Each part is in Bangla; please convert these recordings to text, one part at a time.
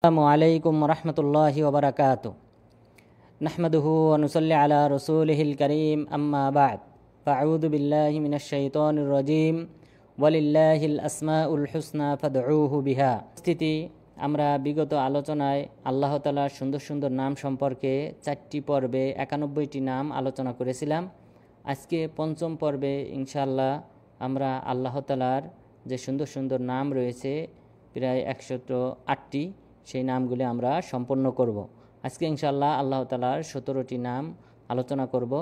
আসসালামু আলাইকুম রহমতুল্লাহি ওবরাকাতু নাহমাদুহু ওয়া নুসাল্লি আলা রাসূলিহিল কারীম আম্মা বা'দ ফাআউযু বিল্লাহি মিনাশ শাইতানির রাজীম ওয়ালিল্লাহিল আসমাউল হুসনা ফাদউহু বিহা। আমরা বিগত আলোচনায় আল্লাহ তাআলার সুন্দর সুন্দর নাম সম্পর্কে 4টি পর্বে 91টি নাম আলোচনা করেছিলাম। আজকে পঞ্চম পর্বে ইনশাআল্লাহ আমরা আল্লাহ তাআলার যে সুন্দর সুন্দর নাম রয়েছে প্রায় 108টি, সেই নামগুলি আমরা সম্পন্ন করব। আজকে ইনশাআল্লাহ আল্লাহ তাআলার 17টি নাম আলোচনা করব।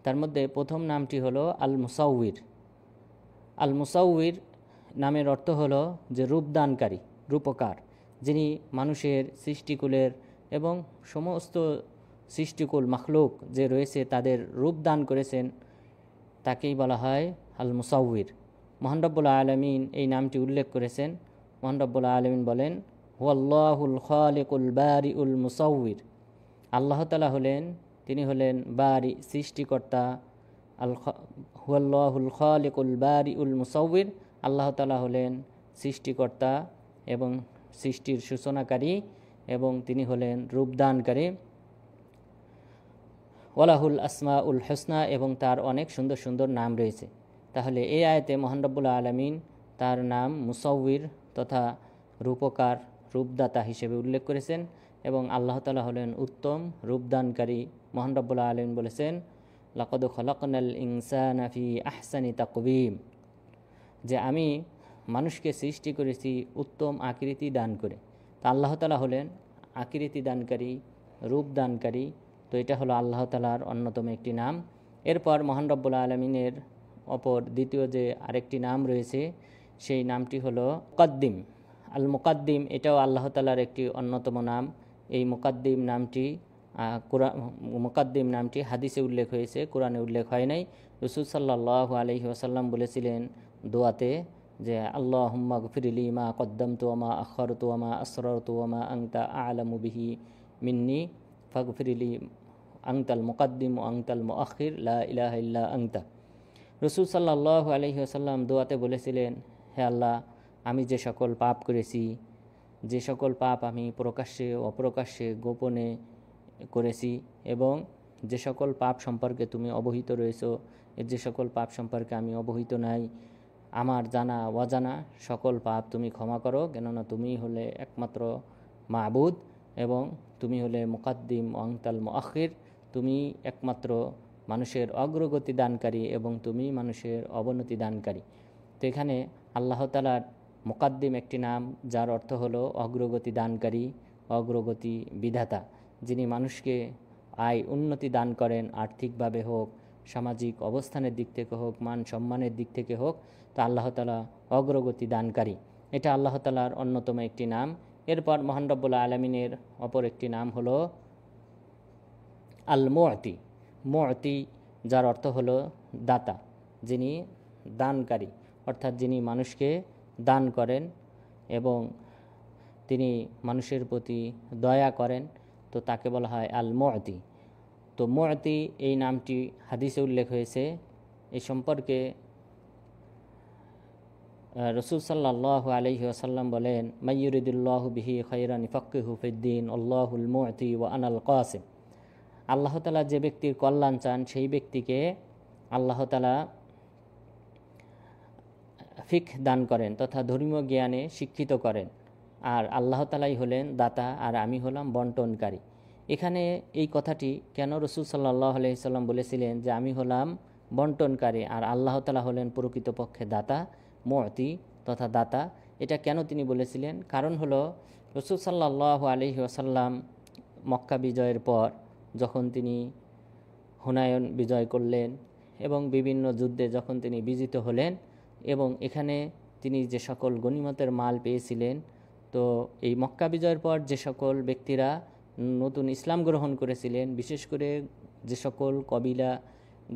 তার মধ্যে প্রথম নামটি হলো আল মুসাউবির। আল মুসাউবির নামের অর্থ হলো যে রূপদানকারী, রূপকার, যিনি মানুষের সৃষ্টিকুলের এবং সমস্ত সৃষ্টিকুল মাখলুক যে রয়েছে তাদের রূপদান করেছেন, তাকেই বলা হয় আল মুসাউবির। মহান রব্বুল আলামিন এই নামটি উল্লেখ করেছেন। মহান রব্বুল আলামিন বলেন, হুয়াল্লাহুল খালিকুল বারিউল মুসাউবির। আল্লাহ তাআলা হলেন, তিনি হলেন বারি, সৃষ্টিকর্তা। হুয়াল্লাহুল খালিকুল বারিউল মুসাউবির, আল্লাহ তাআলা হলেন সৃষ্টিকর্তা এবং সৃষ্টির সূচনাকারী, এবং তিনি হলেন রূপদানকারী। ওয়ালাহুল আসমাউল হুসনা, এবং তার অনেক সুন্দর সুন্দর নাম রয়েছে। তাহলে এই আয়াতে মহান রব্বুল আলামিন তার নাম মুসাউবির তথা রূপকার, রূপদাতা হিসেবে উল্লেখ করেছেন, এবং আল্লাহ তাআলা হলেন উত্তম রূপদানকারী। মহান রব্বুল আলামিন বলেছেন, লাকাদ খালাকনাল ইনসানা ফি আহসানি তাকওয়িম, যে আমি মানুষকে সৃষ্টি করেছি উত্তম আকৃতি দান করে। তা আল্লাহ তাআলা হলেন আকৃতি দানকারী, রূপদানকারী। তো এটা হলো আল্লাহ তাআলার অন্যতম একটি নাম। এরপর মহান রব্বুল আলামিনের অপর দ্বিতীয় যে আরেকটি নাম রয়েছে, সেই নামটি হলো মুকাদ্দিম। আল মুকাদ্দিম, এটাও আল্লাহ তাআলার একটি অন্যতম নাম। এই মুকাদ্দিম নামটি হাদিসে উল্লেখ হয়েছে, কোরআনে উল্লেখ হয় নাই। রাসূল সাল্লাল্লাহু আলাইহি ওয়াসাল্লাম বলেছিলেন দোয়াতে যে আল্লাহুম্মা গফিরলি মা কদ্দামতু ওয়া মা আখারতু ওয়া মা আসরারতু ওয়া মা আনতা আ'লামু বিহি মিন্নি ফাগফিরলি আনতাল মুকাদ্দিম ওয়া আনতাল মুআখির লা ইলাহা ইল্লা আনতা। রাসূল সাল্লাল্লাহু আলাইহি ওয়াসাল্লাম দোয়াতে বলেছিলেন, হে আল্লাহ, আমি যে সকল পাপ করেছি, যে সকল পাপ আমি প্রকাশ্যে অপ্রকাশ্যে গোপনে করেছি, এবং যে সকল পাপ সম্পর্কে তুমি অবহিত রয়েছো, যে সকল পাপ সম্পর্কে আমি অবহিত নাই, আমার জানা অজানা সকল পাপ তুমি ক্ষমা করো, কেননা তুমি হলে একমাত্র মাবুদ, এবং তুমি হলে মুকাদ্দিম ওয়া আনতাল মুআখির, তুমি একমাত্র মানুষের অগ্রগতি দানকারী এবং তুমি মানুষের অবনতি দানকারী। তো এখানে আল্লাহ তাআলার মুকাদ্দিম একটি নাম, যার অর্থ হলো অগ্রগতি দানকারী, অগ্রগতি বিধাতা, যিনি মানুষকে উন্নতি দান করেন, আর্থিকভাবে হোক, সামাজিক অবস্থানের দিক থেকে হোক, মান সম্মানের দিক থেকে হোক। তো আল্লাহ তাআলা অগ্রগতি দানকারী, এটা আল্লাহ তাআলার অন্যতম একটি নাম। এরপর মহান রব্বুল আলামিনের অপর একটি নাম হলো আল মুഅতি। মুআতি, যার অর্থ হলো দাতা, যিনি দানকারী, অর্থাৎ যিনি মানুষকে দান করেন এবং তিনি মানুষের প্রতি দয়া করেন, তো তাকে বলা হয় আল মুআতি। তো মুআতি এই নামটি হাদিসে উল্লেখ হয়েছে। এই সম্পর্কে রাসূল সাল্লাল্লাহু আলাইহি ওয়াসাল্লাম বলেন, মাইয়ুরিদুল্লাহু বিহি খায়রান ইফাক্কিহু ফিদ্দীন আল্লাহুল মুআতি ওয়া আনাল কাসিম। আল্লাহ তাআলা যে ব্যক্তির কল্যাণ চান, সেই ব্যক্তিকে আল্লাহ তাআলা ফিকহ দান করেন তথা ধর্মীয় জ্ঞানে শিক্ষিত করেন। আর আল্লাহ তাআলাই হলেন দাতা, আর আমি হলাম বন্টনকারী। এখানে এই কথাটি কেন রাসূল সাল্লাল্লাহু আলাইহি সাল্লাম বলেছিলেন যে আমি হলাম বন্টনকারী আর আল্লাহ তাআলা হলেন প্রকৃতপক্ষে দাতা, মুআতি তথা দাতা, এটা কেন তিনি বলেছিলেন? কারণ হলো রাসূল সাল্লাল্লাহু আলাইহি ওয়াসাল্লাম মক্কা বিজয়ের পর যখন তিনি হুনায়ন বিজয় করলেন এবং বিভিন্ন যুদ্ধে যখন তিনি বিজিত হলেন, এবং এখানে তিনি যে সকল গনিমতের মাল পেয়েছিলেন, তো এই মক্কা বিজয়ের পর যে সকল ব্যক্তিরা নতুন ইসলাম গ্রহণ করেছিলেন, বিশেষ করে যে সকল কবিলা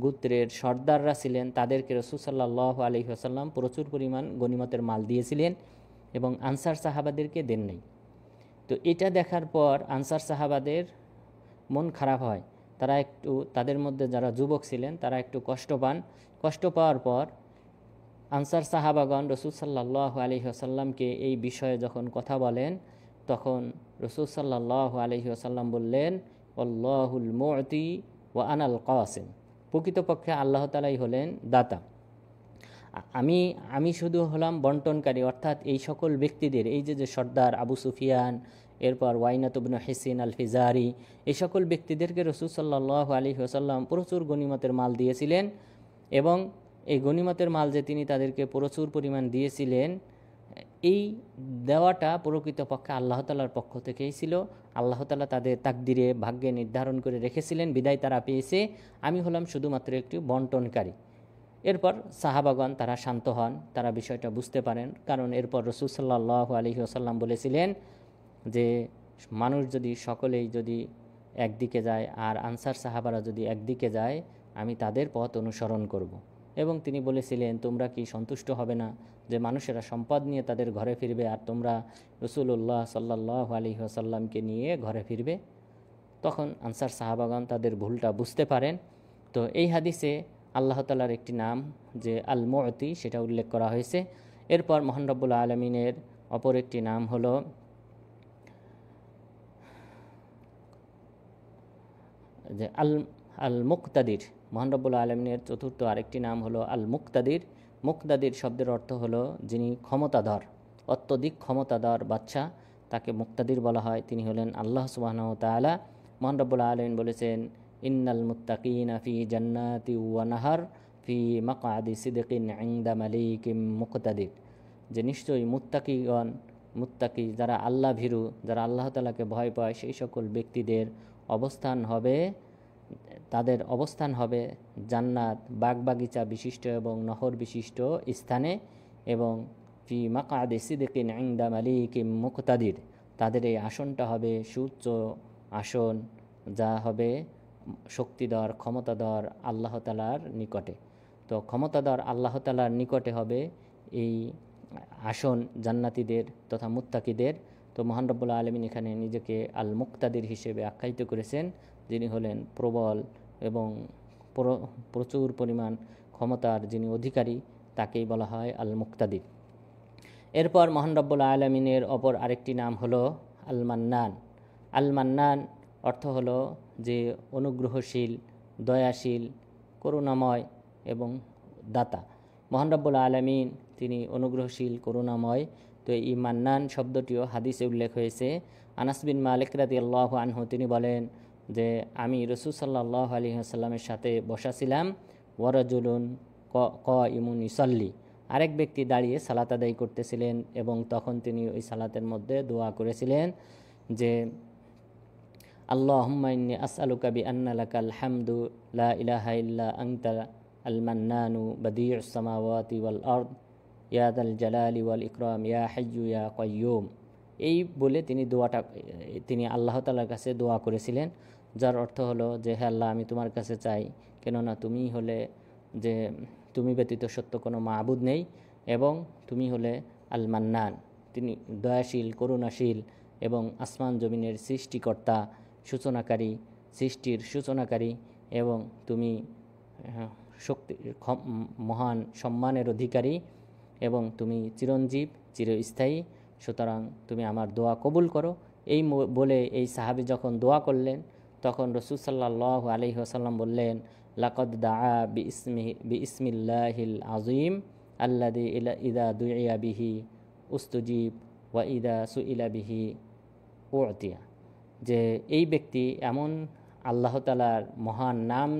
গোত্রের সর্দাররা ছিলেন, তাদেরকে রাসূল সাল্লাল্লাহু আলাইহি ওয়াসাল্লাম প্রচুর পরিমাণ গনিমতের মাল দিয়েছিলেন এবং আনসার সাহাবাদেরকে দেন নাই। তো এটা দেখার পর আনসার সাহাবাদের মন খারাপ হয়। তারা একটু, তাদের মধ্যে যারা যুবক ছিলেন তারা একটু কষ্ট পান। কষ্ট পাওয়ার পর আনসার সাহাবাগণ রাসূল সাল্লাল্লাহু আলাইহি ওয়াসাল্লামকে এই বিষয়ে যখন কথা বলেন, তখন রাসূল সাল্লাল্লাহু আলাইহি ওয়াসাল্লাম বললেন, আল্লাহুল মু'তি ওয়া আনাল কাসিম, প্রকৃতপক্ষে আল্লাহ তাআলাই হলেন দাতা, আমি আমি শুধু হলাম বন্টনকারী। অর্থাৎ এই সকল ব্যক্তিদের, এই যে সর্দার আবু সুফিয়ান, এরপর ওয়াইনাত ইবনে হিসিন আল ফিজারি, এই সকল ব্যক্তিদেরকে রাসূল সাল্লাল্লাহু আলাইহি ওয়াসাল্লাম প্রচুর গনিমতের মাল দিয়েছিলেন, এবং এই গনিমতের মাল যে তিনি তাদেরকে প্রচুর পরিমাণ দিয়েছিলেন, এই দেওয়াটা প্রকৃতপক্ষে আল্লাহ তাআলার পক্ষ থেকেই ছিল। আল্লাহ তাআলা তাদের তাকদিরে, ভাগ্যে নির্ধারণ করে রেখেছিলেন, বিদায় তারা পেয়েছে। আমি হলাম শুধুমাত্র একটি বন্টনকারী। এরপর সাহাবাগণ তারা শান্ত হন, তারা বিষয়টা বুঝতে পারেন। কারণ এরপর রাসূল সাল্লাল্লাহু আলাইহি ওয়াসাল্লাম বলেছিলেন যে মানুষ যদি সকলেই যদি একদিকে যায় আর আনসার সাহাবারা যদি একদিকে যায়, আমি তাদের পথ অনুসরণ করব। এবং তিনি বলেছিলেন, তোমরা কি সন্তুষ্ট হবে না যে মানুষেরা সম্পদ নিয়ে তাদের ঘরে ফিরবে, আর তোমরা রাসূলুল্লাহ সাল্লাল্লাহু আলাইহি ওয়াসাল্লামকে নিয়ে ঘরে ফিরবে? তখন আনসার সাহাবাগণ তাদের ভুলটা বুঝতে পারেন। তো এই হাদিসে আল্লাহ তাআলার একটি নাম যে আল মু'তি, সেটা উল্লেখ করা হয়েছে। এরপর মহান রব্বুল আলামিনের অপর একটি নাম হলো যে আল আল মুক্তাদির। মহান রব্বুল আলামিনের চতুর্থ আরেকটি নাম হলো আল মুক্তাদির। মুক্তাদির শব্দের অর্থ হলো যিনি ক্ষমতাধর, অত্যধিক ক্ষমতাধর বাদশা, তাকে মুক্তাদির বলা হয়। তিনি হলেন আল্লাহ সুবহানাহু ওয়া তাআলা। মহান রব্বুল আলামিন বলেছেন, ইন্নাল মুত্তাকিনা ফি জান্নাতি ওয়া নাহার ফি মাকআদি সিদকিন ইনদা মালিকিম মুক্তাদির, যে নিশ্চয়ই মুত্তাকি যারা আল্লাহ ভীরু, যারা আল্লাহ তাআলাকে ভয় পায়, সেই সকল ব্যক্তিদের অবস্থান হবে, তাদের অবস্থান হবে জান্নাত, বাগবাগিচা বিশিষ্ট এবং নহর বিশিষ্ট স্থানে, এবং ফি মাকআদি সিদকিন ইনদা মালিকিম মুক্তাদির, তাদের এই আসনটা হবে সুউচ্চ আসন, যা হবে শক্তিধর, ক্ষমতাধর আল্লাহ তাআলার নিকটে। তো ক্ষমতাধর আল্লাহ তাআলার নিকটে হবে এই আসন জান্নাতীদের তথা মুত্তাকিদের। তো মহান রব্বুল আলামিন এখানে নিজেকে আল মুক্তাদির হিসেবে আখ্যায়িত করেছেন, যিনি হলেন প্রবল এবং প্রচুর পরিমাণ ক্ষমতার যিনি অধিকারী, তাকেই বলা হয় আল মুক্তাদির। এরপর মহান রব্বুল আলামিনের অপর আরেকটি নাম হলো আল মান্নান। আল মান্নান অর্থ হলো যে অনুগ্রহশীল, দয়াশীল, করুণাময় এবং দাতা। মহান রব্বুল আলামিন তিনি অনুগ্রহশীল, করুণাময়। তো এই মান্নান শব্দটিও হাদিসে উল্লেখ হয়েছে। আনাস বিন মালিক রাদিয়াল্লাহু আনহু তিনি বলেন যে আমি রাসূল সাল্লাল্লাহু আলাইহি ওয়াসাল্লামের সাথে বসা ছিলাম, ওয়ারাজুলুন কাইমুন ইসাল্লি, আরেক ব্যক্তি দাঁড়িয়ে সালাত আদায় করতেছিলেন, এবং তখন তিনি ওই সালাতের মধ্যে দোয়া করেছিলেন যে আল্লাহুম্মা ইন্নী আসআলুকা বিআন্না লাকাল হামদু লা ইলাহা ইল্লা আনতা আল মান্নানু বাদিউস সামাওয়াতি ওয়াল আরদ ইয়া যাল জালালি ওয়াল ইকরাম ইয়া হাইয়্যু ইয়া কাইয়্যুম। এই বলে তিনি আল্লাহ তাআলার কাছে দোয়া করেছিলেন, যার অর্থ হলো যে হে আল্লাহ, আমি তোমার কাছে চাই, কেননা তুমি হলে যে তুমি ব্যতীত সত্য কোনো মাবুদ নেই, এবং তুমি হলে আল মান্নান, তিনি দয়াশীল, করুণাশীল এবং আসমান জমিনের সৃষ্টিকর্তা, সৃষ্টির সূচনাকারী, এবং তুমি মহান সম্মানের অধিকারী, এবং তুমি চিরঞ্জীব, চিরস্থায়ী। সুতরাং তুমি আমার দোয়া কবুল করো। এই বলে এই সাহাবী যখন দোয়া করলেন, তখন রাসূল সাল্লাল্লাহু আলাইহি ওয়াসাল্লাম বললেন, লাকাদ দাআ বিইসমিল্লাহিল আযীম আল্লাযী ইযা দুইয়া বিহি উস্তুজিব ওয়া ইযা সুইলা বিহি উতিয়া, যে এই ব্যক্তি এমন আল্লাহ তাআলার মহান নাম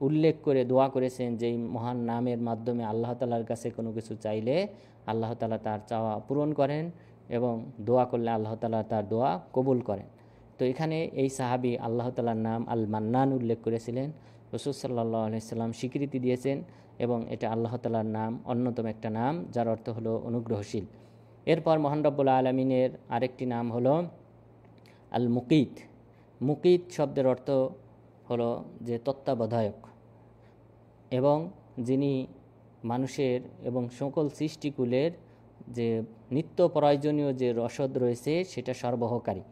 উল্লেখ করে দোয়া করেছেন, যেই মহান নামের মাধ্যমে আল্লাহ তাআলার কাছে কোনো কিছু চাইলে আল্লাহ তাআলা তার চাওয়া পূরণ করেন, এবং দোয়া করলে আল্লাহ তাআলা তার দোয়া কবুল করেন। তো এখানে এই সাহাবী আল্লাহ তাআলার নাম আল মান্নান উল্লেখ করেছিলেন, রাসূল সাল্লাল্লাহু আলাইহি ওয়াসাল্লাম স্বীকৃতি দিয়েছেন, এবং এটা আল্লাহ তাআলার নাম, অন্যতম একটা নাম, যার অর্থ হলো অনুগ্রহশীল। এরপর মহান রব্বুল আলামিনের আরেকটি নাম হলো আল মুকিত। মুকিত শব্দের অর্থ হলো যে তত্ত্বাবধায়ক, এবং যিনি মানুষের এবং সকল সৃষ্টিকুলের যে নিত্য প্রয়োজনীয় যে রসদ রয়েছে সেটা সরবরাহকারী,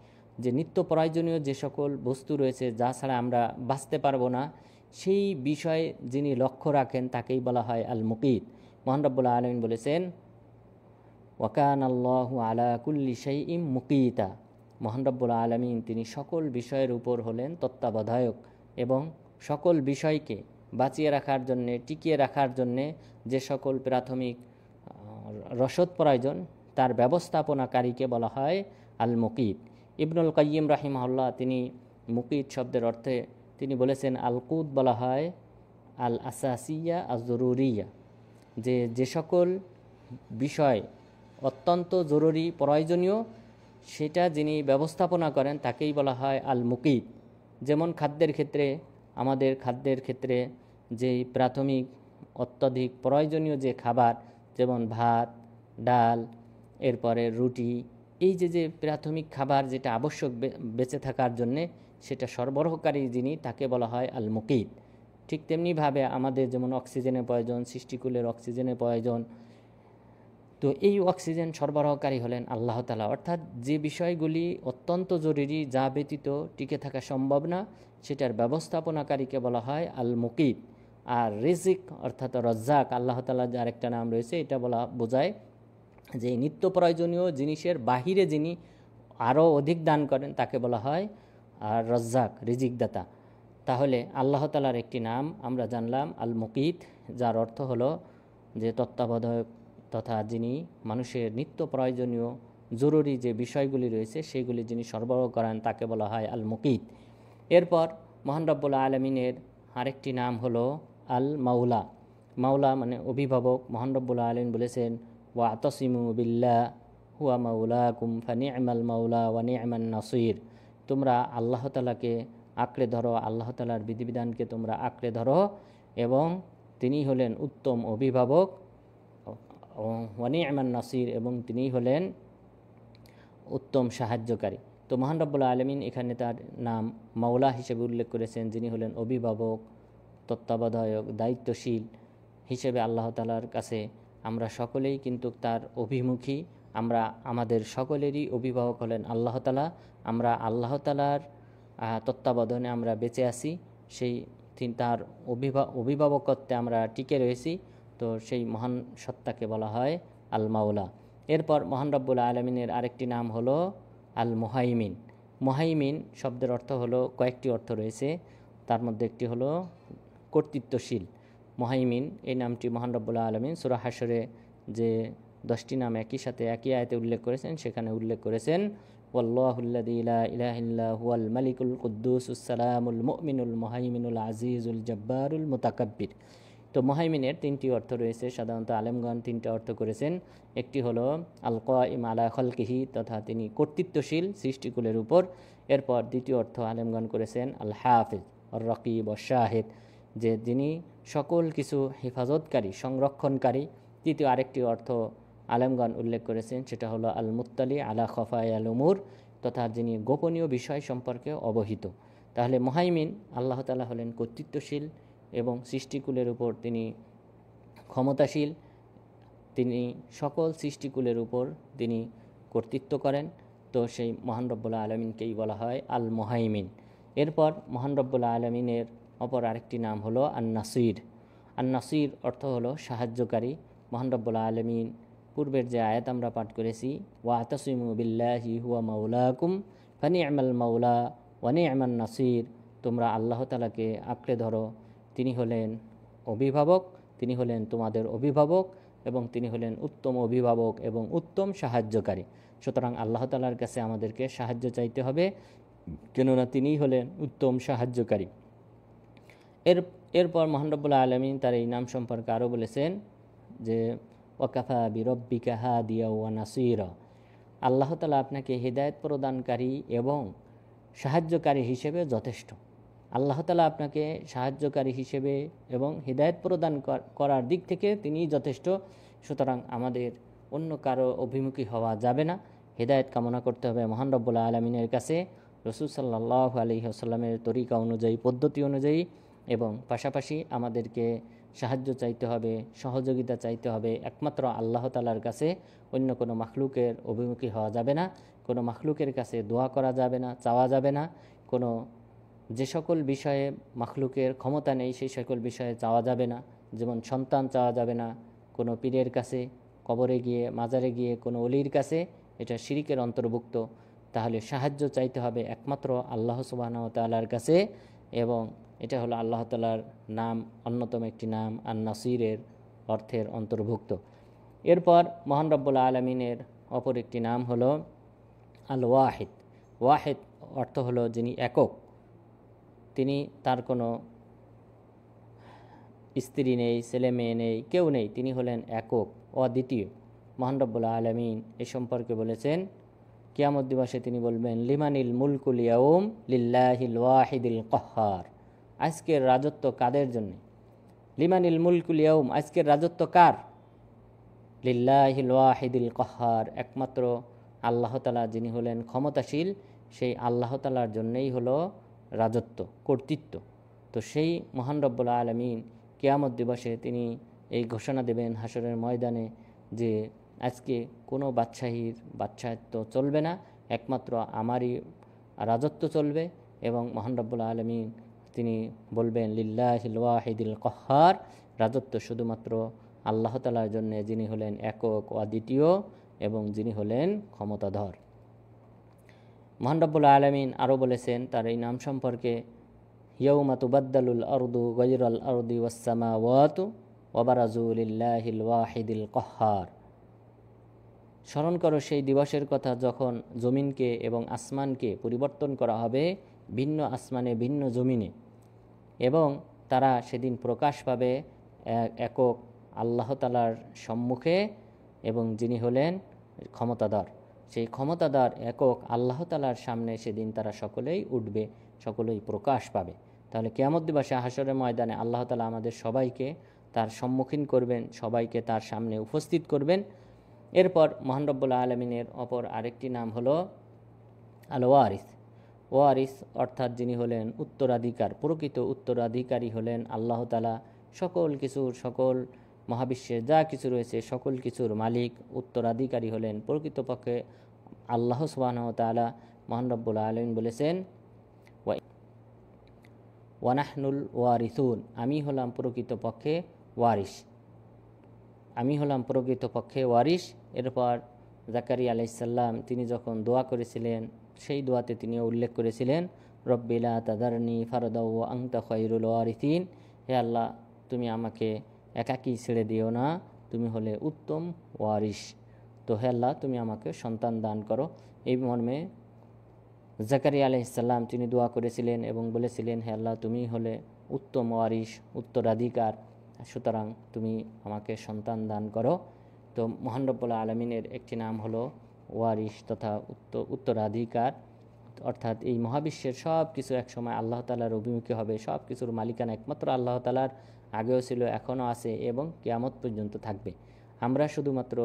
যে নিত্য প্রয়োজনীয় যে সকল বস্তু রয়েছে যা ছাড়া আমরা বাঁচতে পারবো না, সেই বিষয়ে যিনি লক্ষ্য রাখেন তাকেই বলা হয় আল মুকিত। মহান রব্বুল আলামিন বলেছেন, ওয়াকান আল্লাহু আলা কুল্লি শাইইম মুকিতা, মহান রব্বুল আলামিন তিনি সকল বিষয়ের উপর হলেন তত্ত্বাবধায়ক এবং সকল বিষয়কে বাঁচিয়ে রাখার জন্যে, টিকিয়ে রাখার জন্যে যে সকল প্রাথমিক রসদ প্রয়োজন তার ব্যবস্থাপনাকারীকে বলা হয় আল মুকিত। ইবনুল কাইয়িম রাহিমাহুল্লাহ তিনি মুকিত শব্দের অর্থে তিনি বলেছেন আল কুদ বলা হয় আল আসাসিয়া আজ জরুরিয়া, যে সকল বিষয় অত্যন্ত জরুরি প্রয়োজনীয় সেটা যিনি ব্যবস্থাপনা করেন তাকেই বলা হয় আল মুকিত। যেমন আমাদের খাদ্যের ক্ষেত্রে যেই প্রাথমিক অত্যধিক প্রয়োজনীয় যে খাবার, যেমন ভাত, ডাল, এরপরে রুটি, এই যে প্রাথমিক খাবার যেটা আবশ্যক বেঁচে থাকার জন্যে, সেটা সরবরাহকারী যিনি তাকে বলা হয় আল মুকিত। ঠিক তেমনিভাবে আমাদের যেমন অক্সিজেনের প্রয়োজন, সৃষ্টিকুলের অক্সিজেনের প্রয়োজন, তো এই অক্সিজেন সরবরাহকারী হলেন আল্লাহ তাআলা। অর্থাৎ যে বিষয়গুলি অত্যন্ত জরুরি, যা ব্যতীত টিকে থাকা সম্ভব না, সেটার ব্যবস্থাপনাকারীকে বলা হয় আল মুকিত। আর রিজিক অর্থাৎ রজ্জাক, আল্লাহ তাআলার যে আরেকটা নাম রয়েছে, এটা বোঝায় যে নিত্য প্রয়োজনীয় জিনিসের বাহিরে যিনি আরও অধিক দান করেন তাকে বলা হয় আর রজ্জাক, রিজিকদাতা। তাহলে আল্লাহ তাআলার একটি নাম আমরা জানলাম আল মুকিত, যার অর্থ হলো যে তত্ত্বাবধায়ক তথা যিনি মানুষের নিত্য প্রয়োজনীয় জরুরি যে বিষয়গুলি রয়েছে সেগুলি যিনি সরবরাহ করেন তাকে বলা হয় আল মুকিত। এরপর মহান রব্বুল আলামিনের আরেকটি নাম হলো আল মাওলা। মাওলা মানে অভিভাবক। মহান রব্বুল আলামিন বলেছেন ওয়া আতাসিমু বিল্লাহ হুয়া মাওলাকুম ফানি'মাল মাওলা ওয়া নি'মান নাসির, তোমরা আল্লাহ তাআলাকে আঁকড়ে ধরো, আল্লাহ তাআলার বিধিবিধানকে তোমরা আঁকড়ে ধরো এবং তিনি হলেন উত্তম অভিভাবক, ওয়া নি'মান নাসির, এবং তিনি হলেন উত্তম সাহায্যকারী। তো মহান রব্বুল আলামিন এখানে তার নাম মাওলা হিসেবে উল্লেখ করেছেন, যিনি হলেন অভিভাবক, তত্ত্বাবধায়ক, দায়িত্বশীল হিসেবে আল্লাহ তাআলার কাছে আমরা সকলেই কিন্তু তার অভিমুখী। আমাদের সকলেরই অভিভাবক হলেন আল্লাহ তাআলা। আমরা আল্লাহ তাআলার তত্ত্বাবধানে আমরা বেঁচে আছি, তার অভিভাবকত্বে আমরা টিকে রয়েছি। তো সেই মহান সত্তাকে বলা হয় আল মাওলা। এরপর মহান রব্বুল আলামিনের আরেকটি নাম হলো আল মুহাইমিন। মুহাইমিন শব্দের অর্থ হলো, কয়েকটি অর্থ রয়েছে, তার মধ্যে একটি হলো কর্তৃত্বশীল। মুহাইমিন এই নামটি মহান রব্বুল আলামিন সূরা হাশরে যে 10টি নাম একই সাথে একই আয়াতে উল্লেখ করেছেন, সেখানে উল্লেখ করেছেন ওয়াল্লাহুল্লাযী লা ইলাহা ইল্লা হুয়াল মালিকুল কুদ্দুসুস সালামুল মুমিনুল মুহাইমিনুল আজিজুল জব্বারুল মুতাকাব্বির। তো মুহাইমিনের 3টি অর্থ রয়েছে, সাধারণত আলেমগণ 3টা অর্থ করেছেন। একটি হলো আল কাইম আলা খালকিহি, তথা তিনি কর্তৃত্বশীল সৃষ্টিকুলের উপর। এরপর দ্বিতীয় অর্থ আলেমগণ করেছেন আল হাফিজ আর রাকিব ওয়াশ শাহিদ, যে যিনি সকল কিছু হেফাজতকারী, সংরক্ষণকারী। তৃতীয় আরেকটি অর্থ আলেমগণ উল্লেখ করেছেন, সেটা হলো আল মুত্তালি আলা খফায়াল উমুর, তথা যিনি গোপনীয় বিষয় সম্পর্কে অবহিত। তাহলে মুহাইমিন আল্লাহ তাআলা হলেন কর্তৃত্বশীল এবং সৃষ্টিকুলের উপর তিনি ক্ষমতাশীল, তিনি সকল সৃষ্টিকুলের উপর তিনি কর্তৃত্ব করেন। তো সেই মহান রব্বুল আলামিনকেই বলা হয় আল মুহাইমিন। এরপর মহান রব্বুল আলামিনের অপর আরেকটি নাম হলো আন নাসির। আন নাসির অর্থ হলো সাহায্যকারী। মহান রব্বুল আলামিন পূর্বের যে আয়াত আমরা পাঠ করেছি, ওয়া আতাসিমু বিল্লাহি হুয়া মাওলাকুম ফানি'মাল মাওলা ওয়া নি'মান নাসির, তোমরা আল্লাহ তাআলাকে আঁকড়ে ধরো, তিনি হলেন অভিভাবক, তিনি হলেন তোমাদের অভিভাবক এবং তিনি হলেন উত্তম অভিভাবক এবং উত্তম সাহায্যকারী। সুতরাং আল্লাহ তাআলার কাছে আমাদেরকে সাহায্য চাইতে হবে, কেননা তিনিই হলেন উত্তম সাহায্যকারী। এরপর মহান রব্বুল আলামিন তার এই নাম সম্পর্কে আরও বলেছেন যে ওয়াকাফা বিরব্বিকা হাদিয়া ওয়া নাসিরা, আল্লাহ তাআলা আপনাকে হিদায়াত প্রদানকারী এবং সাহায্যকারী হিসেবে যথেষ্ট। আল্লাহ তাআলা আপনাকে সাহায্যকারী হিসেবে এবং হিদায়াত প্রদান করার দিক থেকে তিনিই যথেষ্ট। সুতরাং আমাদের অন্য কারো অভিমুখী হওয়া যাবে না, হিদায়াত কামনা করতে হবে মহান রব্বুল আলামিনের কাছে, রাসূল সাল্লাল্লাহু আলাইহি ওয়াসাল্লামের তরিকা অনুযায়ী, পদ্ধতি অনুযায়ী, এবং পাশাপাশি আমাদেরকে সাহায্য চাইতে হবে, সহযোগিতা চাইতে হবে একমাত্র আল্লাহ তাআলার কাছে। অন্য কোনো মাখলুকের অভিমুখী হওয়া যাবে না, কোনো মাখলুকের কাছে দোয়া করা যাবে না, চাওয়া যাবে না, কোনো যে সকল বিষয়ে মাখলুকের ক্ষমতা নেই সেই সকল বিষয়ে চাওয়া যাবে না। যেমন সন্তান চাওয়া যাবে না কোনো পীরের কাছে, কবরে গিয়ে, মাজারে গিয়ে, কোনো অলির কাছে, এটা শিরিকের অন্তর্ভুক্ত। তাহলে সাহায্য চাইতে হবে একমাত্র আল্লাহ সুবহানাহু ওয়া তাআলার কাছে, এবং এটা হলো আল্লাহ তাআলার নাম, অন্যতম একটি নাম আন-নাসিরের অর্থের অন্তর্ভুক্ত। এরপর মহান রব্বুল আলামিনের অপর একটি নাম হলো আল ওয়াহিদ। ওয়াহিদ অর্থ হলো যিনি একক, তিনি, তার কোনো স্ত্রী নেই, ছেলে মেয়ে নেই, কেউ নেই, তিনি হলেন একক, অদ্বিতীয়। মহান রব্বুল আলামিন এ সম্পর্কে বলেছেন, কিয়ামত দিবসে তিনি বলবেন, লিমানিল মুলকুল ইয়াউম লিল্লাহিল ওয়াহিদিল কাহ্হার। আজকের রাজত্ব কাদের জন্য? লিমানিল মুলকুল ইয়াউম, আজকের রাজত্ব কার? লিল্লাহিল ওয়াহিদিল কাহ্হার, একমাত্র আল্লাহ তাআলা যিনি হলেন ক্ষমতাশীল, সেই আল্লাহ তাআলার জন্যই হলো রাজত্ব, কর্তৃত্ব। তো সেই মহান রব্বুল আলামিন কিয়ামত দিবসে তিনি এই ঘোষণা দেবেন হাসরের ময়দানে যে আজকে কোনো বাদশাহিত্ব চলবে না, একমাত্র আমারই রাজত্ব চলবে। এবং মহান রব্বুল আলামিন তিনি বলবেন, লিল্লাহিল ওয়াহিদিল কাহ্হার, রাজত্ব শুধুমাত্র আল্লাহ তাআলার জন্য, যিনি হলেন একক, অদ্বিতীয় এবং যিনি হলেন ক্ষমতাধর। মহান রব্বুল আলামিন আরও বলেছেন তার এই নাম সম্পর্কে, ইয়াউমা তুবাদ্দালুল আরদু গায়রাল আরদি ওয়াস সামাওয়াতু ওয়া বারাজু লিল্লাহিল ওয়াহিদিল কাহ্হার। স্মরণ করো সেই দিবসের কথা যখন জমিনকে এবং আসমানকে পরিবর্তন করা হবে ভিন্ন আসমানে, ভিন্ন জমিনে, এবং তারা সেদিন প্রকাশ পাবে একক আল্লাহ তাআলার সম্মুখে, এবং যিনি হলেন ক্ষমতাধর। সেই ক্ষমতাধর একক আল্লাহ তাআলার সামনে সেদিন তারা সকলেই উঠবে, সকলেই প্রকাশ পাবে। তাহলে কিয়ামত দিবসে হাসরের ময়দানে আল্লাহ তাআলা আমাদের সবাইকে তার সম্মুখীন করবেন, সবাইকে তার সামনে উপস্থিত করবেন। এরপর মহান রব্বুল আলামিনের অপর আরেকটি নাম হলো আল ওয়ারিস। ওয়ারিস অর্থাৎ যিনি হলেন উত্তরাধিকার, প্রকৃত উত্তরাধিকারী হলেন আল্লাহ তাআলা। সকল কিছুর, সকল মহাবিশ্বের যা কিছু রয়েছে সকল কিছুর মালিক, উত্তরাধিকারী হলেন প্রকৃতপক্ষে আল্লাহ সুবহানাহু ওয়া তাআলা। মহান রব্বুল আলামিন বলেছেন, ওয়ানাহনুল ওয়ারিসুন, আমি হলাম প্রকৃতপক্ষে ওয়ারিস, আমি হলাম প্রকৃতপক্ষে ওয়ারিস। এরপর জাকারিয়া আলাইহিস সালাম তিনি যখন দোয়া করেছিলেন, সেই দোয়াতে তিনি উল্লেখ করেছিলেন, রব্বি লা তাদারনি ফারদা ওয়া আনতা খায়রুল ওয়ারিসিন, হে আল্লাহ তুমি আমাকে একাকী ছেড়ে দিও না, তুমি হলে উত্তম ওয়ারিস। তো হে আল্লাহ তুমি আমাকে সন্তান দান করো। এই মর্মে জাকারিয়া আলাইহিস সালাম তিনি দোয়া করেছিলেন এবং বলেছিলেন, হে আল্লাহ তুমি হলে উত্তম ওয়ারিস, উত্তরাধিকার, সুতরাং তুমি আমাকে সন্তান দান করো। তো মহান রব্বুল আলামিনের একটি নাম হলো ওয়ারিস তথা উত্তরাধিকার, অর্থাৎ এই মহাবিশ্বের সব কিছু একসময় আল্লাহ তাআলার অভিমুখী হবে, সব কিছুর মালিকানা একমাত্র আল্লাহ তাআলার, আগেও ছিল, এখনও আছে এবং কিয়ামত পর্যন্ত থাকবে। আমরা শুধুমাত্র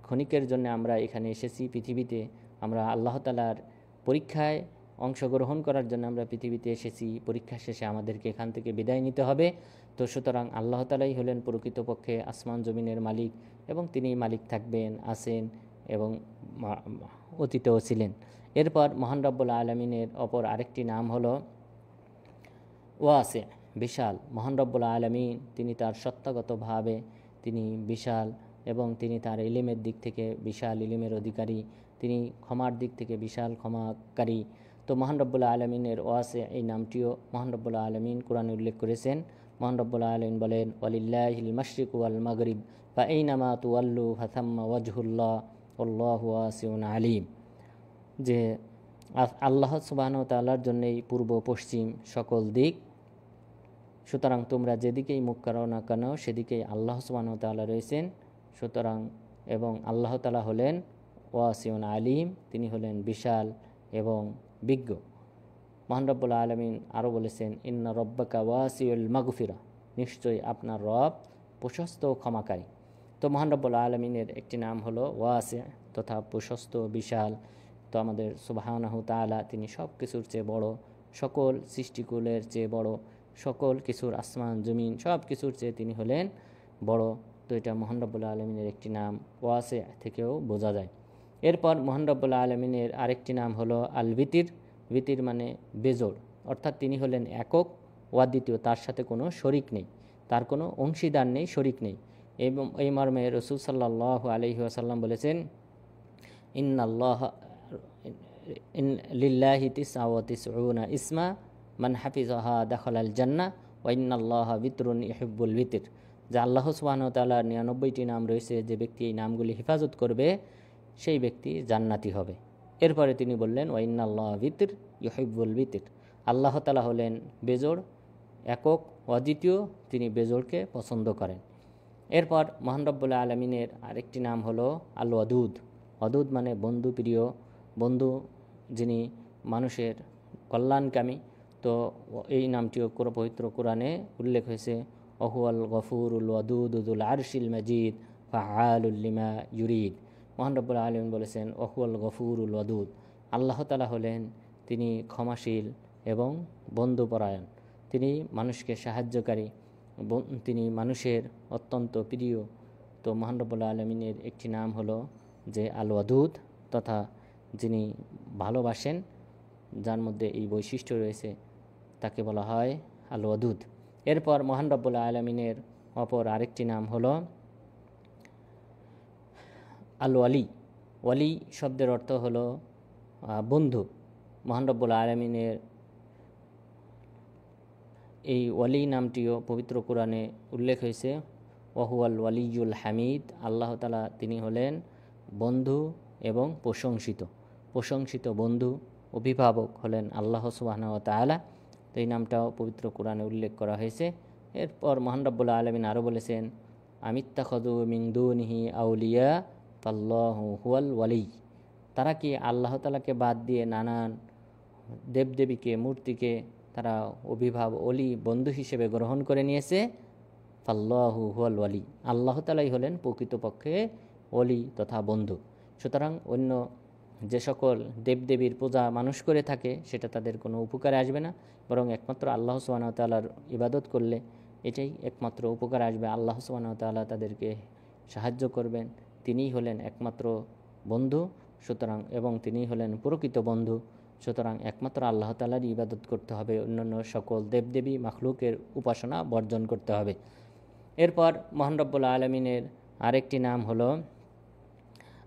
ক্ষণিকের জন্য আমরা এখানে এসেছি পৃথিবীতে, আমরা আল্লাহ তাআলার পরীক্ষায় অংশগ্রহণ করার জন্য আমরা পৃথিবীতে এসেছি। পরীক্ষা শেষে আমাদেরকে এখান থেকে বিদায় নিতে হবে। তো সুতরাং আল্লাহ তাআলাই হলেন প্রকৃতপক্ষে আসমান জমিনের মালিক, এবং তিনি মালিক থাকবেন, আছেন এবং অতীতেও ছিলেন। এরপর মহান রব্বুল আলামিনের অপর আরেকটি নাম হলো ওয়াসি, বিশাল। মহান রব্বুল আলামিন তিনি তার সত্তাগতভাবে তিনি বিশাল, এবং তিনি তার ইলমের দিক থেকে বিশাল ইলমের অধিকারী, তিনি ক্ষমার দিক থেকে বিশাল ক্ষমাকারী। তো মহান রব্বুল আলামিনের ওয়াসি এই নামটিও মহান রব্বুল আলামিন কোরআনে উল্লেখ করেছেন। মহান রব্বুল আলামিন বলেন, ওয়ালিল্লাহিল মাশরিকু ওয়াল মাগরিব ফাআইনামা তুওয়াল্লু ফাথাম্মা ওয়াজহুল্লাহ আল্লাহু ওয়াসিউন আলিম, যে আল্লাহ সুবহানাহু ওয়া তাআলার জন্যই পূর্ব পশ্চিম সকল দিক, সুতরাং তোমরা যেদিকেই মুখ করো না কেন সেদিকেই আল্লাহ সুবহানাহু ওয়া তাআলা রয়েছেন। সুতরাং এবং আল্লাহ তাআলা হলেন ওয়াসিউন আলিম, তিনি হলেন বিশাল এবং বিজ্ঞ। মহান রব্বুল আলামিন আরও বলেছেন, ইন্না রব্বাকা ওয়াসিউল মাগফিরা, নিশ্চয়ই আপনার রব প্রশস্ত ও ক্ষমাকারী। তো মহান রব্বুল আলামিনের একটি নাম হলো ওয়াসি তথা প্রশস্ত, বিশাল। তো আমাদের সুবহানাহু তাআলা তিনি সব কিছুর চেয়ে বড়, সকল সৃষ্টিকুলের চেয়ে বড়, সকল কিছুর আসমান জমিন সব কিছুর চেয়ে তিনি হলেন বড়। তো এটা মহান রব্বুল আলামিনের একটি নাম, ওয়াসি থেকেও বোঝা যায়। এরপর মহান রব্বুল আলামিনের আরেকটি নাম হলো আল বিতির। বিতির মানে বেজোড়, অর্থাৎ তিনি হলেন একক, অদ্বিতীয়, তার সাথে কোনো শরিক নেই, তার কোনো অংশীদার নেই, শরিক নেই। এবং এই মর্মে রসুল সাল্লাল্লাহু আলাইহি ওয়াসাল্লাম বলেছেন, ইন্নাল্লাহ লিল্লাহি তিসআ ওয়া তিসউনা ইসমা মান হাফিজাহা দাখালাল জান্নাহ ওয়া ইন্নাল্লাহা বিতরুন ইহিব্বুল বিতর। যে আল্লাহ সুবহানাহু ওয়া তাআলার 99টি নাম রয়েছে, যে ব্যক্তি এই নামগুলি হেফাজত করবে সেই ব্যক্তি জান্নাতি হবে। এরপরে তিনি বললেন, ওয়া ইন্নাল্লাহা বিতর ইহিব্বুল বিতর। আল্লাহ তাআলা হলেন বেজোড়, একক, অদ্বিতীয়, তিনি বেজোড়কে পছন্দ করেন। এরপর মহান রব্বুল আলামিনের আরেকটি নাম হলো আল ওয়াদুদ। ওয়াদুদ মানে বন্ধু প্রিয়, বন্ধু যিনি মানুষের কল্যাণকামী। তো এই নামটিও পবিত্র কোরআনে উল্লেখ হয়েছে, ওহুয়াল গফুরুল ওয়াদুদুল আরশিল মাজিদ ফাআলুল লিমা ইউরিদ। মহান রব্বুল আলামিন বলেছেন, ওহুয়াল গফুরুল ওয়াদুদ, আল্লাহ তাআলা হলেন তিনি ক্ষমাশীল এবং বন্ধুপরায়ণ, তিনি মানুষকে সাহায্যকারী, তিনি মানুষের অত্যন্ত প্রিয়। তো মহান রব্বুল আলামিনের একটি নাম হলো যে আল ওয়াদুদ, তথা যিনি ভালোবাসেন, যার মধ্যে এই বৈশিষ্ট্য রয়েছে, তাকে বলা হয় আল ওয়াদুদ। এরপর মহান রব্বুল আলামিনের অপর আরেকটি নাম হলো আল ওয়ালি। ওয়ালি শব্দের অর্থ হলো বন্ধু। মহান রব্বুল আলামিনের এই ওয়ালি নামটিও পবিত্র কোরআনে উল্লেখ হয়েছে, ওয়াহুয়াল ওয়ালিয়ুল হামিদ। আল্লাহ তাআলা তিনি হলেন বন্ধু এবং প্রশংসিত বন্ধু, অভিভাবক হলেন আল্লাহ সুবহানাহু ওয়া তাআলা। তো এই নামটাও পবিত্র কোরআনে উল্লেখ করা হয়েছে। এরপর মহান রব্বুল আলামিন আরও বলেছেন, আমিত্তাখাযু মিন দুনিহি আউলিয়া ফাল্লাহু হুয়াল ওয়ালি। তারা কি আল্লাহ তাআলাকে বাদ দিয়ে নানান দেবদেবীকে, মূর্তিকে তারা অলি বন্ধু হিসেবে গ্রহণ করে নিয়েছে। ফাল্লাহু হুয়াল ওয়ালি, আল্লাহ তাআলাই হলেন প্রকৃতপক্ষে ওলি তথা বন্ধু। সুতরাং অন্য যে সকল দেবদেবীর পূজা মানুষ করে থাকে সেটা তাদের কোনো উপকারে আসবে না, বরং একমাত্র আল্লাহ সুবহানাহু ওয়া তাআলার ইবাদত করলে এটাই একমাত্র উপকার আসবে। আল্লাহ সুবহানাহু ওয়া তাআলা তাদেরকে সাহায্য করবেন, তিনিই হলেন একমাত্র বন্ধু। সুতরাং এবং তিনিই হলেন প্রকৃত বন্ধু। সুতরাং একমাত্র আল্লাহ তাআলারই ইবাদত করতে হবে, অন্যান্য সকল দেবদেবী মাখলুকের উপাসনা বর্জন করতে হবে। এরপর মহান রব্বুল আলামিনের আরেকটি নাম হলো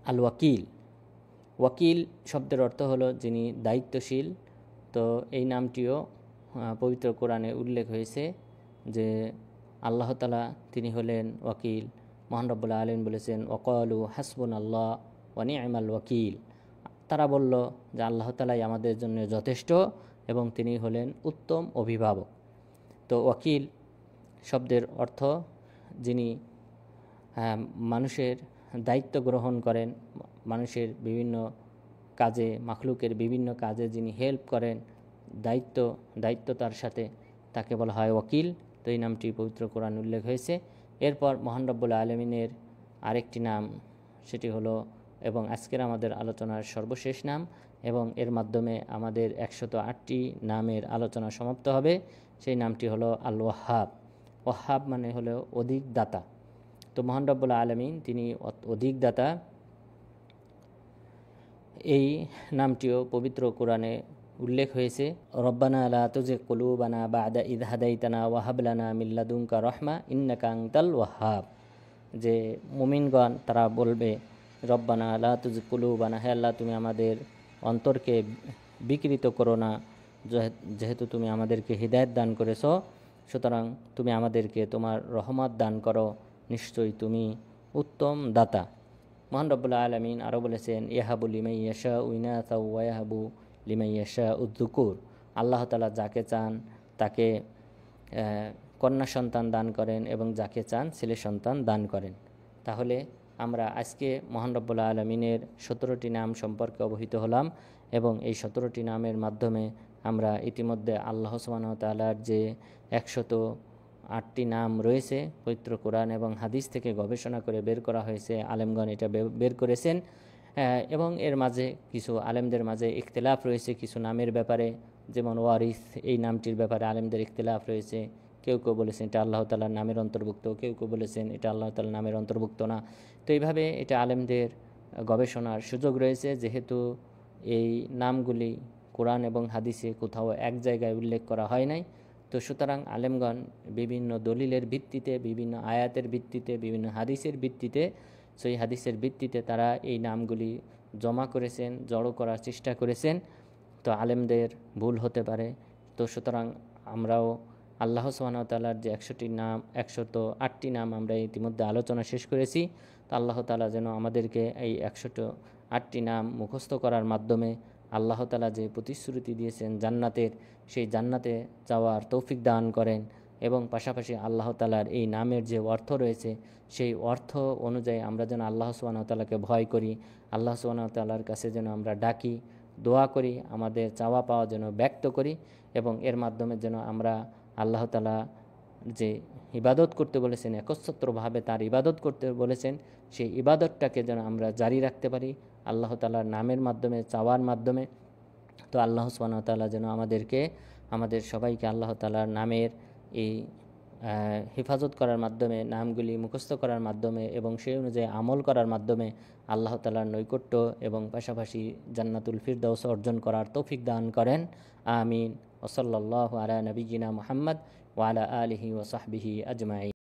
আল ওয়াকিল। ওয়াকিল শব্দের অর্থ হলো যিনি দায়িত্বশীল। তো এই নামটিও পবিত্র কোরআনে উল্লেখ হয়েছে যে আল্লাহ তাআলা তিনি হলেন ওয়াকিল। মহান রব্বুল আলামিন বলেছেন, ওয়াকালু হাসবুনাল্লাহ ওয়া নি'মাল ওয়াকিল। তারা বলল যে আল্লাহ তাআলাই আমাদের জন্য যথেষ্ট এবং তিনি হলেন উত্তম অভিভাবক। তো ওয়াকিল শব্দের অর্থ যিনি মানুষের দায়িত্ব গ্রহণ করেন, মানুষের বিভিন্ন কাজে, মাখলুকের বিভিন্ন কাজে যিনি হেল্প করেন, দায়িত্বতার সাথে, তাকে বলা হয় ওয়াকিল। তো এই নামটি পবিত্র কোরআন উল্লেখ হয়েছে। এরপর মহান রব্বুল আলামিনের আরেকটি নাম, সেটি হলো, এবং আজকের আমাদের আলোচনার সর্বশেষ নাম, এবং এর মাধ্যমে আমাদের 108টি নামের আলোচনা সমাপ্ত হবে, সেই নামটি হলো আল ওয়াহাব। ওয়াহাব মানে হলো অধিক দাতা। তো মহান রব্বুল আলামিন তিনি অধিক দাতা। এই নামটিও পবিত্র কোরআনে উল্লেখ হয়েছে, রব্বানা লা তুজিগ কুলুবানা বা'দা ইয হাদাইতানা ওয়া হাব লানা মিন লাদুনকা রাহমা ইন্নাকা আনতাল ওয়াহ্হাব। যে মুমিনগণ তারা বলবে, রব্বানা লা তুজিগ কুলুবানা, হে আল্লাহ তুমি আমাদের অন্তরকে বিকৃত করো না, যেহেতু তুমি আমাদেরকে হিদায়াত দান করেছো, সুতরাং তুমি আমাদেরকে তোমার রহমত দান করো, নিশ্চয়ই তুমি উত্তম দাতা। মহান রব্বুল আলামিন আরও বলেছেন, ইয়াহাবু লিমান ইয়াশাউ ইনাসা ওয়া ইয়াহাবু লিমান ইয়াশাউ যুকুর। আল্লাহ তাআলা যাকে চান তাকে কন্যা সন্তান দান করেন এবং যাকে চান ছেলে সন্তান দান করেন। তাহলে আমরা আজকে মহান রব্বুল আলামিনের 17টি নাম সম্পর্কে অবহিত হলাম, এবং এই 17টি নামের মাধ্যমে আমরা ইতিমধ্যে আল্লাহ সুবহানাহু ওয়া তাআলার যে 108টি নাম রয়েছে পবিত্র কোরআন এবং হাদিস থেকে গবেষণা করে বের করা হয়েছে, আলেমগণ এটা বের করেছেন, এবং এর মাঝে কিছু আলেমদের মাঝে ইখতিলাফ রয়েছে কিছু নামের ব্যাপারে। যেমন ওয়ারিস, এই নামটির ব্যাপারে আলেমদের ইখতিলাফ রয়েছে। কেউ কেউ বলেছেন এটা আল্লাহ তাআলার নামের অন্তর্ভুক্ত, কেউ কেউ বলেছেন এটা আল্লাহ তাআলার নামের অন্তর্ভুক্ত না। তো এইভাবে এটা আলেমদের গবেষণার সুযোগ রয়েছে, যেহেতু এই নামগুলি কোরআন এবং হাদিসে কোথাও এক জায়গায় উল্লেখ করা হয় নাই, তো সুতরাং আলেমগণ বিভিন্ন দলিলের ভিত্তিতে, বিভিন্ন আয়াতের ভিত্তিতে, বিভিন্ন হাদিসের ভিত্তিতে, সেই হাদিসের ভিত্তিতে তারা এই নামগুলি জমা করেছেন, জড়ো করার চেষ্টা করেছেন। তো আলেমদের ভুল হতে পারে। তো সুতরাং আমরাও আল্লাহ সুবহানাহু ওয়া তাআলার যে 108টি নাম আমরা ইতিমধ্যে আলোচনা শেষ করেছি, তো আল্লাহ তাআলা যেন আমাদেরকে এই 108টি নাম মুখস্থ করার মাধ্যমে আল্লাহ তাআলা যে প্রতিশ্রুতি দিয়েছেন জান্নাতের, সেই জান্নাতে যাওয়ার তৌফিক দান করেন। এবং পাশাপাশি আল্লাহ তাআলার এই নামের যে অর্থ রয়েছে, সেই অর্থ অনুযায়ী আমরা যেন আল্লাহ সুবহানাহু ওয়া তাআলাকে ভয় করি, আল্লাহ সুবহানাহু ওয়া তাআলার কাছে যেন আমরা ডাকি, দোয়া করি, আমাদের চাওয়া পাওয়া যেন ব্যক্ত করি, এবং এর মাধ্যমে যেন আমরা আল্লাহ তাআলা যে ইবাদত করতে বলেছেন, একচ্ছত্রভাবে তার ইবাদত করতে বলেছেন, সেই ইবাদতটাকে যেন আমরা জারি রাখতে পারি আল্লাহ তাআলার নামের মাধ্যমে, চাওয়ার মাধ্যমে। তো আল্লাহ সুবহানাহু ওয়া তাআলা যেন আমাদের সবাইকে আল্লাহ তাআলার নামের এই হেফাজত করার মাধ্যমে, নামগুলি মুখস্থ করার মাধ্যমে এবং সেই অনুযায়ী আমল করার মাধ্যমে আল্লাহ তাআলার নৈকট্য এবং পাশাপাশি জান্নাতুল ফিরদাউস অর্জন করার তৌফিক দান করেন। আমিন। ওয়া সাল্লাল্লাহু আলা নবিয়িনা মুহাম্মদ ওয়া আলা আলিহি ওয়া সাহবিহি আজমাইন।